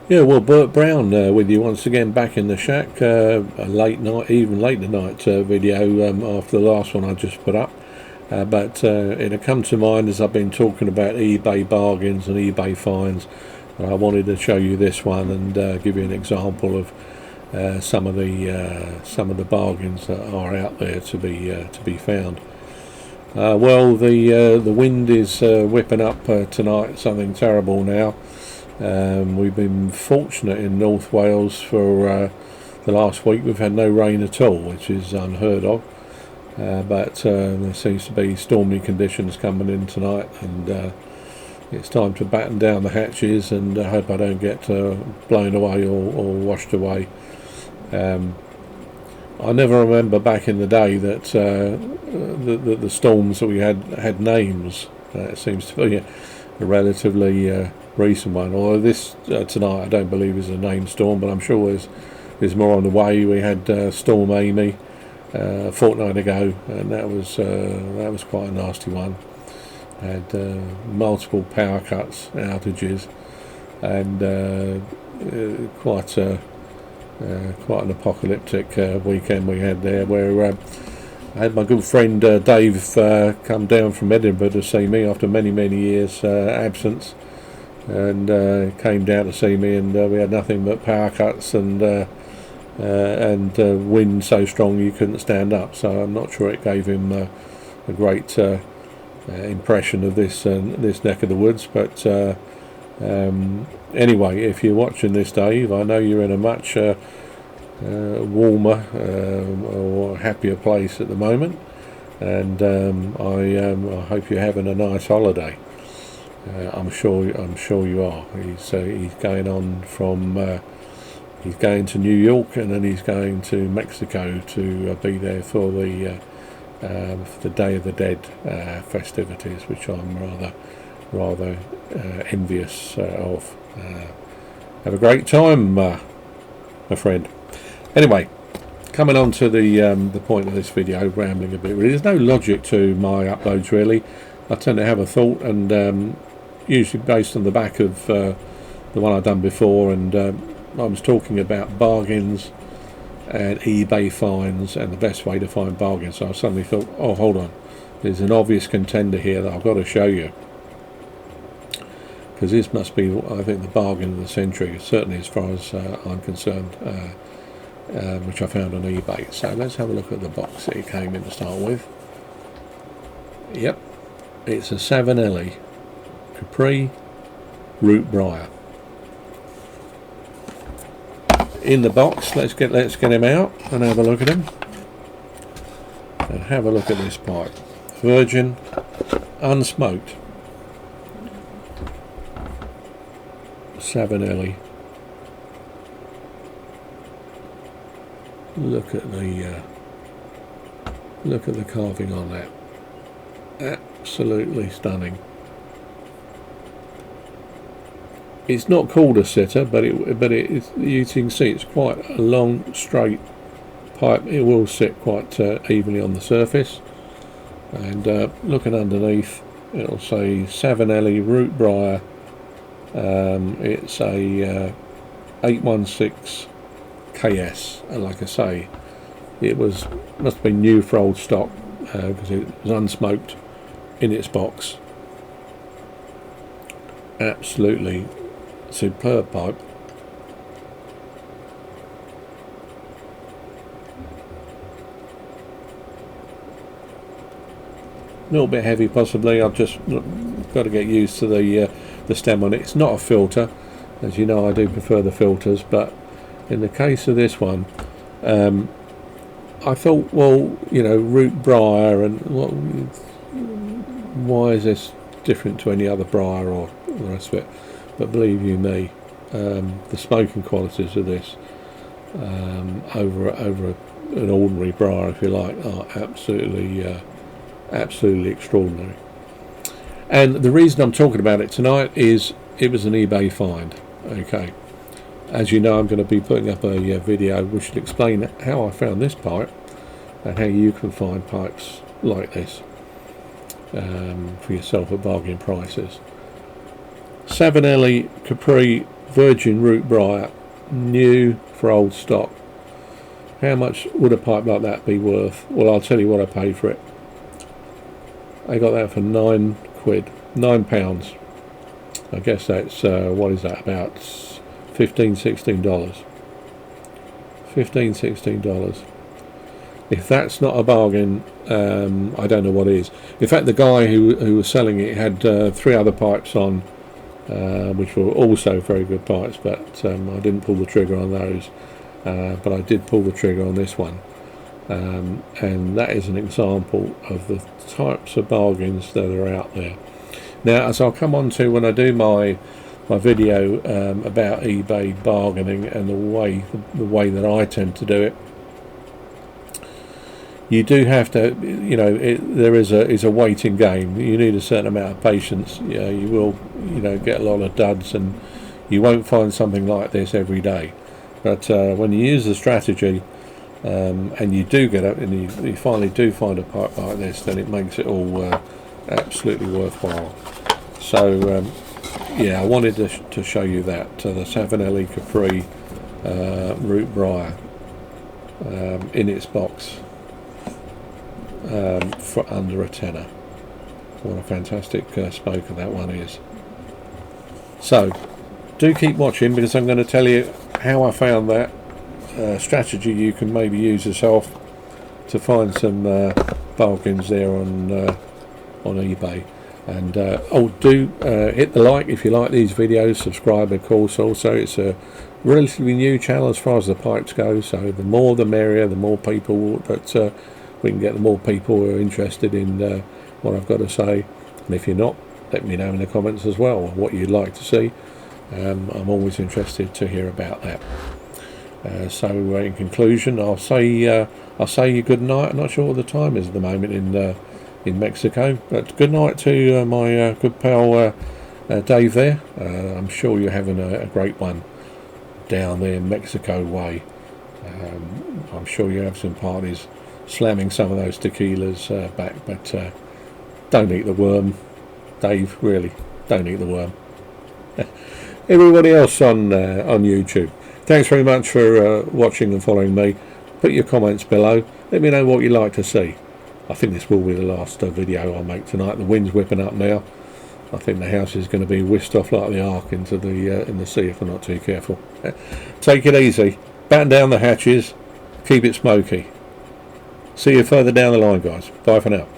Yeah, well, Bert Brown with you once again back in the shack. A late night, even late night video after the last one I just put up. But it had come to mind as I've been talking about eBay bargains and eBay finds. I wanted to show you this one and give you an example of some of the bargains that are out there to be found. Well, the wind is whipping up tonight. Something terrible now. We've been fortunate in North Wales for the last week. We've had no rain at all, which is unheard of. But there seems to be stormy conditions coming in tonight, and it's time to batten down the hatches and hope I don't get blown away or washed away. I never remember back in the day that the storms that we had names. It seems to be a relatively recent one. Although this tonight I don't believe is a named storm, but I'm sure there's more on the way. We had Storm Amy a fortnight ago, and that was quite a nasty one. Had multiple power cuts, outages, and quite an apocalyptic weekend we had there, where I had my good friend Dave come down from Edinburgh to see me after many years absence, and came down to see me, and we had nothing but power cuts and wind so strong you couldn't stand up. So I'm not sure it gave him a great impression of this neck of the woods. But anyway, if you're watching this, Dave, I know you're in a much warmer or happier place at the moment, and I hope you're having a nice holiday. I'm sure you are. He's going on from he's going to New York, and then he's going to Mexico to be there for the Day of the Dead festivities, which I'm rather envious of. Have a great time, my friend. Anyway, coming on to the point of this video, rambling a bit. Really, there's no logic to my uploads really. I tend to have a thought, and usually based on the back of the one I've done before, and I was talking about bargains and eBay finds and the best way to find bargains. So I suddenly thought, oh, hold on, there's an obvious contender here that I've got to show you, because this must be, I think, the bargain of the century, certainly as far as I'm concerned, which I found on eBay. So let's have a look at the box that it came in to start with. Yep, it's a Savinelli Capri root Briar. In the box, let's get him out and have a look at him, and have a look at this pipe. Virgin, unsmoked, Savinelli. Look at the carving on that. Absolutely stunning. It's not called a sitter, but you can see it's quite a long, straight pipe. It will sit quite evenly on the surface. And looking underneath, it'll say Savinelli Root Briar. It's a 816 KS. And like I say, it must have been new for old stock, because it was unsmoked in its box. Absolutely superb pipe. A little bit heavy possibly. I've just got to get used to the stem on it. It's not a filter, as you know I do prefer the filters, but in the case of this one, I thought, well, you know, root briar, and why is this different to any other briar or the rest of it? But believe you me, the smoking qualities of this over an ordinary briar, if you like, are absolutely extraordinary. And the reason I'm talking about it tonight is it was an eBay find. Okay, as you know, I'm going to be putting up a video which will explain how I found this pipe and how you can find pipes like this for yourself at bargain prices. Savinelli Capri virgin root briar, new for old stock. How much would a pipe like that be worth? Well, I'll tell you what I paid for it. I got that for £9, £9. I guess that's what is that, about $15–16. $15–16. If that's not a bargain, I don't know what is. In fact, the guy who was selling it had 3 other pipes on, which were also very good pipes, but I didn't pull the trigger on those. But I did pull the trigger on this one, and that is an example of the types of bargains that are out there. Now, as I'll come on to when I do my video about eBay bargaining and the way that I tend to do it, you do have to, there is a waiting game. You need a certain amount of patience. You will, get a lot of duds, and you won't find something like this every day. But when you use the strategy, and you do get up, and you finally do find a pipe like this, then it makes it all absolutely worthwhile. So, yeah, I wanted to show you that the Savinelli Capri root briar in its box. For under a tenner. What a fantastic smoker that one is. So do keep watching, because I'm going to tell you how I found that strategy you can maybe use yourself to find some bargains there on eBay. And do hit the like if you like these videos, subscribe of course. Also, it's a relatively new channel as far as the pipes go, so the more the merrier, the more people that we can get, the more people who are interested in what I've got to say. And if you're not, let me know in the comments as well what you'd like to see. I'm always interested to hear about that. So in conclusion, I'll say you good night. I'm not sure what the time is at the moment in Mexico, but good night to my good pal Dave there. I'm sure you're having a great one down there in Mexico way. I'm sure you have some parties slamming some of those tequilas back, but don't eat the worm, Dave. Really, don't eat the worm. Everybody else on YouTube, thanks very much for watching and following me. Put your comments below. Let me know what you'd like to see. I think this will be the last video I'll make tonight. The wind's whipping up now. I think the house is going to be whisked off like the ark into the in the sea if we're not too careful. Take it easy. Batten down the hatches. Keep it smoky. See you further down the line, guys. Bye for now.